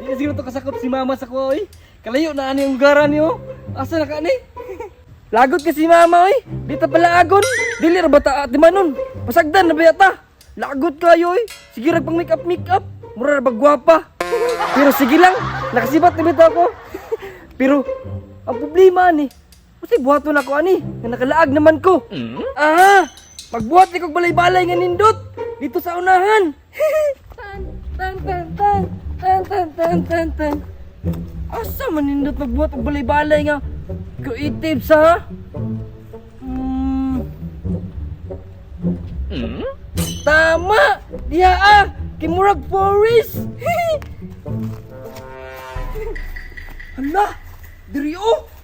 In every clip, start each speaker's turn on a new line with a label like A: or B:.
A: Di na siguro to kasakop si mama sa ko, oy. Kalayo na ani yung garan niyo. Asa na ka ni? Lagot ka si mama, oy. Di ta pala agon. Dili ra bata at di manon. Pasagdan na bayata. Lagot kayo, oy. Sige ra pang make up. Mura ra bagwapa. Pero sige lang, nakasibat na bitaw ko. Pero ang problema ni, kasi buhaton ako ani, nga nakalaag naman ko. Pagbuhat ni kog balay-balay nga nindot dito sa unahan. Tan tan tan tan tan tan tan tan. Asa man nindot magbuhat og balay-balay nga creative sa? Tama! Diha Kimurag Forest! Hala! Diri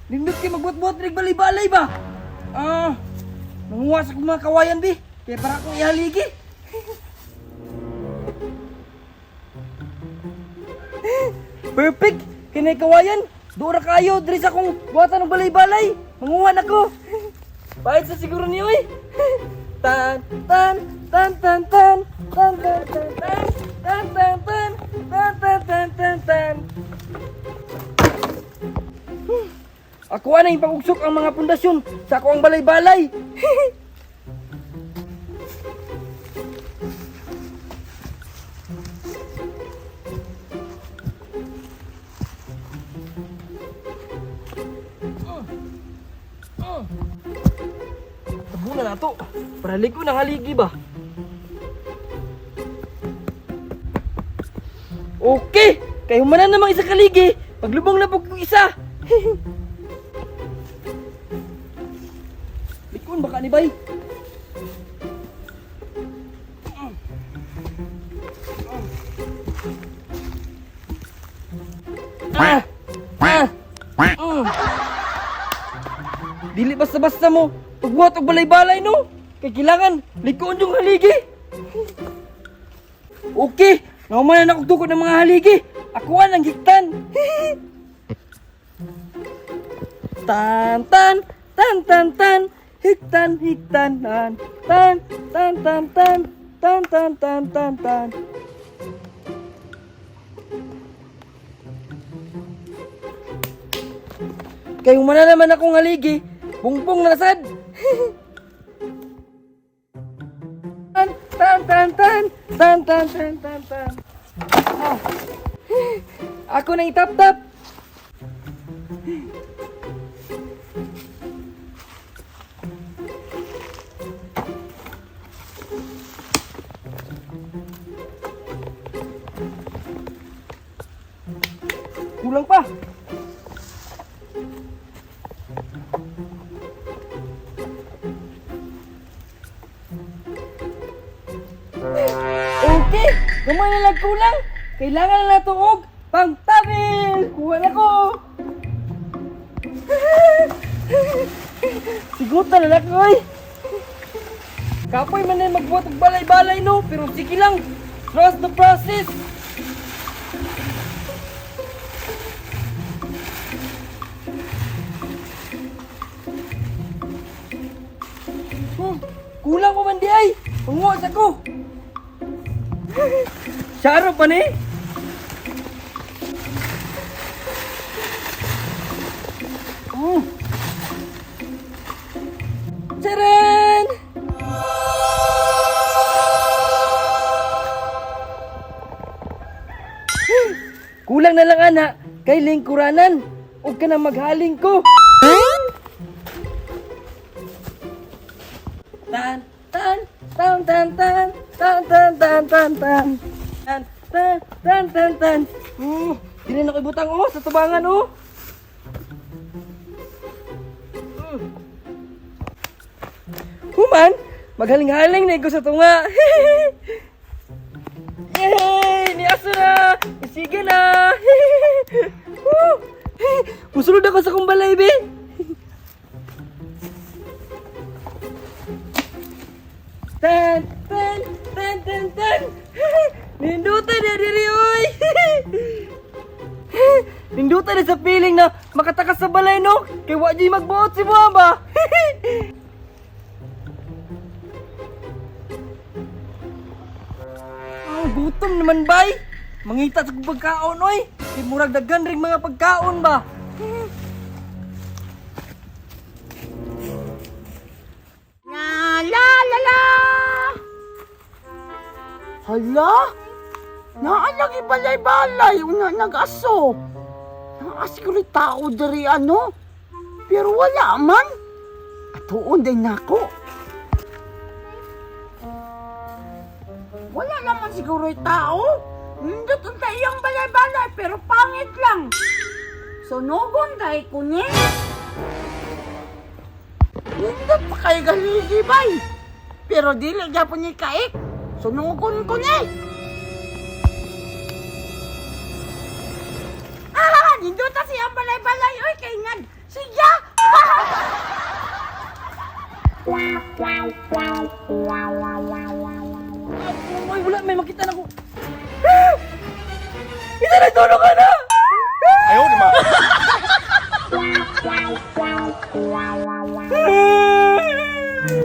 A: nindot kayo magbuhat-buhat rin balay-balay ba? Nanguha sa mga kawayan di. Kaya para akong ihaligi. Perfect! Kinay kawayan. Dura kayo. Diri sa akong buhatan ng balay-balay. Manguha na ko. Bahit sa siguro niyo eh. Tan tan tan tan tan tan tan tan tan tan tan tan tan tan tan tan tan. Ako na yung pagugsok ang mga pundasyon sa ako ang balay-balay. Tabunan na to. Para ligo ng haligi ba? Okay! Kayo manan namang isa kaligi. Paglubong na po kong isa. Likon baka ni bay. Dili basta-basta mo pagbuhat og balay-balay no. Kay kailangan likon yung haligi. Okay, naumanan ako tukod ng mga haligi. Akuan ang hiktan. Tan tan tan tan tan hiktan tan tan tan tan tan tan tan tan tan tan. Kayong mana naman akong haligi, bungpong na sad. Tan tan tan tan tan tan tan tan tan. Ako na itap-tap. Kulang pa. Okay, gamay na lang kulang. Kailangan na natuog pang tabil. Kuha na ko. Sigutan na lang koy. Kapoy man na magbuhat og balay-balay no, pero sige lang. Trust the process. Kulang pa man di ay. Panguwas ako. Syaro pa ni. Charan! Kulang na lang ana, kay lingkuranan. Huwag ka na maghaling ko. Tan tan tan tan tan tan tan tan tan tan tan tan tan tan tan. Dili na ko ibutang sa tubangan Human, maghaling-haling na ko sa tunga. Yay! Niaso na! Sige na! Musulod ako sa kumbalay, be! Tan! Tan! Tan! Tan! Tan! Nindutan na diri, oy! Nindutan na sa feeling na makatakas sa balay, no? Kay wadi magbuot si Buhamba! gutom naman bay. Mangita sa kong pagkaon oy. Kay murag daghan ring mga pagkaon ba.
B: La la la la. Hala? Naalagi balay-balay una nag-aso. Naasiguro tao diri ano. Pero wala man. Atuon din nako. Wala naman siguro tao. Nindot ang iyang balay-balay pero pangit lang. Sunugon dahil kunye. Nindot pa kayo galigibay. Pero dili gyapon ni kaik. Sunugon kunye. Nindot ta siyang balay-balay. Oy, kay ngad. Siya!
A: Oy, wala may makita na ko. Isa na tulog ka na.
C: Ayaw, di ba?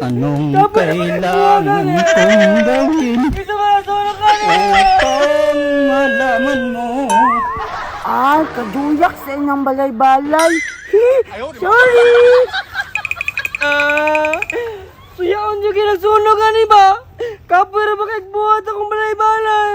D: Anong kailangan kong gawin
A: Isa na tulog ka na.
D: upang malaman mo?
B: Ay, kaduyak sa inyong balay-balay.
C: Ayaw, di ba?
B: Sorry!
A: Suyaon yung kinasunog ka ni ba? Kapwera ba kagbuhat akong balay-balay?